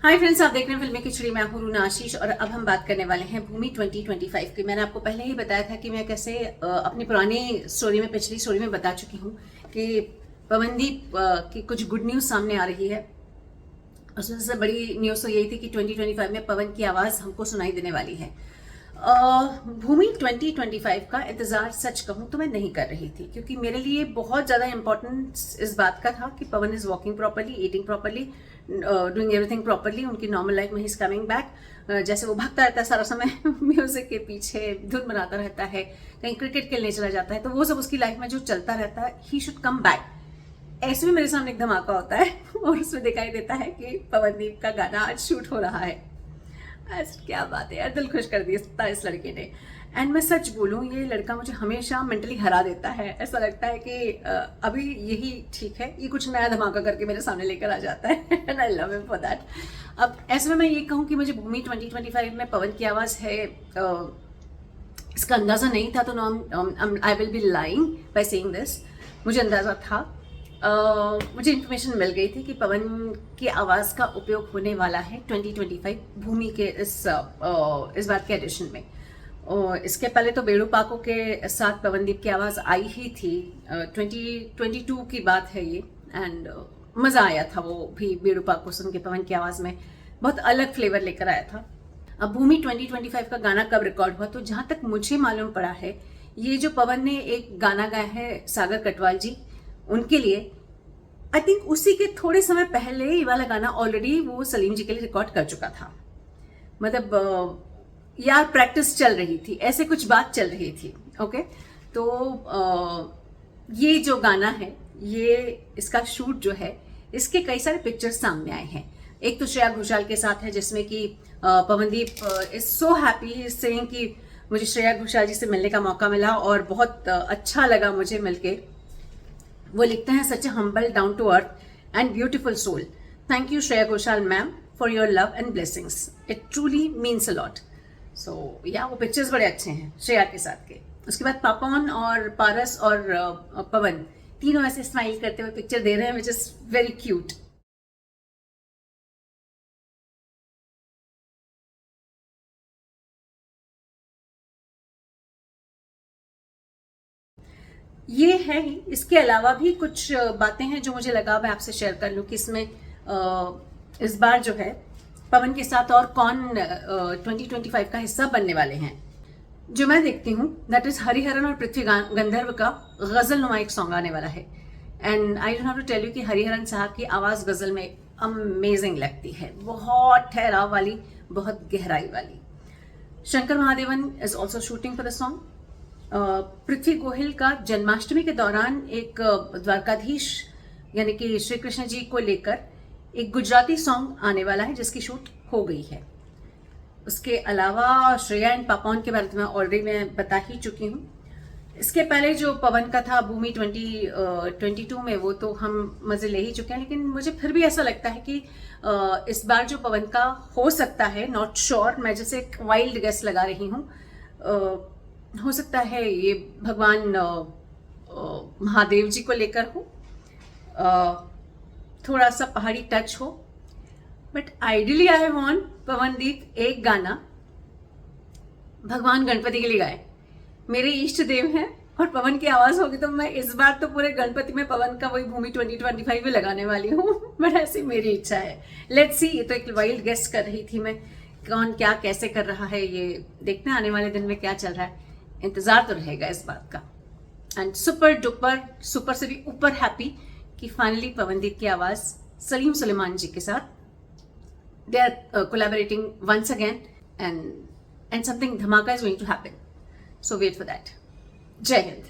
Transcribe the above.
Hi friends, आप देख रहे हैं फिल्मी खिचड़ी। मैं हूं रूना आशीष और अब हम बात करने वाले हैं भूमि 2025 की। मैंने आपको पहले ही बताया था कि मैं कैसे अपनी पुरानी स्टोरी में, पिछली स्टोरी में बता चुकी हूं कि पवनदीप की कुछ गुड न्यूज़ सामने आ रही है। उसमें सबसे बड़ी न्यूज़ तो यही थी कि 2025 में पवन की आवाज़ हमको सुनाई देने वाली है। भूमि 2025 का इंतज़ार सच कहूँ तो मैं नहीं कर रही थी, क्योंकि मेरे लिए बहुत ज़्यादा इम्पोर्टेंस इस बात का था कि Pavan is walking properly, eating properly, doing everything properly, उनकी नॉर्मल लाइफ में ही इज़ कमिंग बैक। जैसे वो भागता रहता है सारा समय म्यूजिक के पीछे, धुन बनाता रहता है, कहीं क्रिकेट खेलने चला जाता है, तो वो सब उसकी लाइफ में जो चलता रहता है, ही शुड कम बैक। ऐसे में मेरे सामने एक धमाका होता है और उसमें दिखाई देता है कि पवनदीप का गाना आज शूट हो रहा है। क्या बात है यार, दिल खुश कर दिया इस लड़के ने। एंड मैं सच बोलूं, ये लड़का मुझे हमेशा मेंटली हरा देता है। ऐसा लगता है कि अभी यही ठीक है, ये कुछ नया धमाका करके मेरे सामने लेकर आ जाता है and I love him for that. अब ऐसे में मैं ये कहूँ कि मुझे भूमि 2025 में पवन की आवाज़ है, इसका अंदाज़ा नहीं था, तो I will be lying by saying this. मुझे अंदाज़ा था। मुझे इन्फॉर्मेशन मिल गई थी कि पवन की आवाज़ का उपयोग होने वाला है 2025 भूमि के इस बार के एडिशन में। और इसके पहले तो बेड़ू पाको के साथ पवनदीप की आवाज़ आई ही थी। 2022 की बात है ये। एंड मज़ा आया था वो भी, बेड़ू पाको सुन के पवन की आवाज़ में बहुत अलग फ्लेवर लेकर आया था। अब भूमि 2025 का गाना कब रिकॉर्ड हुआ, तो जहाँ तक मुझे मालूम पड़ा है, ये जो पवन ने एक गाना गाया है सागर कटवाल जी, उनके लिए, आई थिंक उसी के थोड़े समय पहले ये वाला गाना ऑलरेडी वो सलीम जी के लिए रिकॉर्ड कर चुका था। मतलब यार प्रैक्टिस चल रही थी, ऐसे कुछ बात चल रही थी। ओके, तो ये जो गाना है, ये इसका शूट जो है, इसके कई सारे पिक्चर्स सामने आए हैं। एक तो श्रेया घोषाल के साथ है, जिसमें कि Pawandeep is so happy saying कि मुझे श्रेया घोषाल जी से मिलने का मौका मिला और बहुत अच्छा लगा मुझे मिलके। वो लिखते हैं, such a humble, down to earth and beautiful soul. Thank you Shreya Ghoshal ma'am for your love and blessings, it truly means a lot. So yeah वो पिक्चर्स बड़े अच्छे हैं श्रेया के साथ के। उसके बाद पापन और पारस और पवन तीनों ऐसे स्माइल करते हुए पिक्चर दे रहे हैं, विच इज वेरी क्यूट। ये है ही। इसके अलावा भी कुछ बातें हैं जो मुझे लगा मैं आपसे शेयर कर लूँ कि इसमें इस बार जो है पवन के साथ और कौन 2025 का हिस्सा बनने वाले हैं। जो मैं देखती हूँ दैट इज हरिहरन और पृथ्वी गंधर्व का गजल नुमा एक सॉन्ग आने वाला है। And I don't have to tell you कि हरिहरन साहब की आवाज़ गजल में अमेजिंग लगती है, बहुत ठहराव वाली, बहुत गहराई वाली। Shankar Mahadevan is also shooting for the song. Prithvi Gohil का जन्माष्टमी के दौरान एक द्वारकाधीश यानी कि श्री कृष्ण जी को लेकर एक गुजराती सॉन्ग आने वाला है, जिसकी शूट हो गई है। उसके अलावा श्रेया एंड पापन के बारे में ऑलरेडी मैं बता ही चुकी हूँ। इसके पहले जो पवन का था भूमि 2022 में, वो तो हम मजे ले ही चुके हैं, लेकिन मुझे फिर भी ऐसा लगता है कि इस बार जो पवन का हो सकता है, नॉट श्योर, मैं जैसे एक वाइल्ड गेस लगा रही हूँ, हो सकता है ये भगवान महादेव जी को लेकर हो, थोड़ा सा पहाड़ी टच हो। But ideally I want Pawandeep एक गाना भगवान गणपति के लिए गाए। मेरे इष्ट देव हैं और पवन की आवाज़ होगी तो मैं इस बार तो पूरे गणपति में पवन का वही भूमि 2025 में लगाने वाली हूँ। बट ऐसी मेरी इच्छा है। लेट्स सी, ये तो एक वाइल्ड गेस कर रही थी मैं, कौन क्या कैसे कर रहा है, ये देखते हैं आने वाले दिन में क्या चल रहा है। इंतजार तो रहेगा इस बात का। एंड सुपर डुपर, सुपर से भी ऊपर हैप्पी कि फाइनली पवनदीप की आवाज़ सलीम सुलेमान जी के साथ they are collaborating once again, and something dhamaka is going to happen, so wait for that. Jai Hind.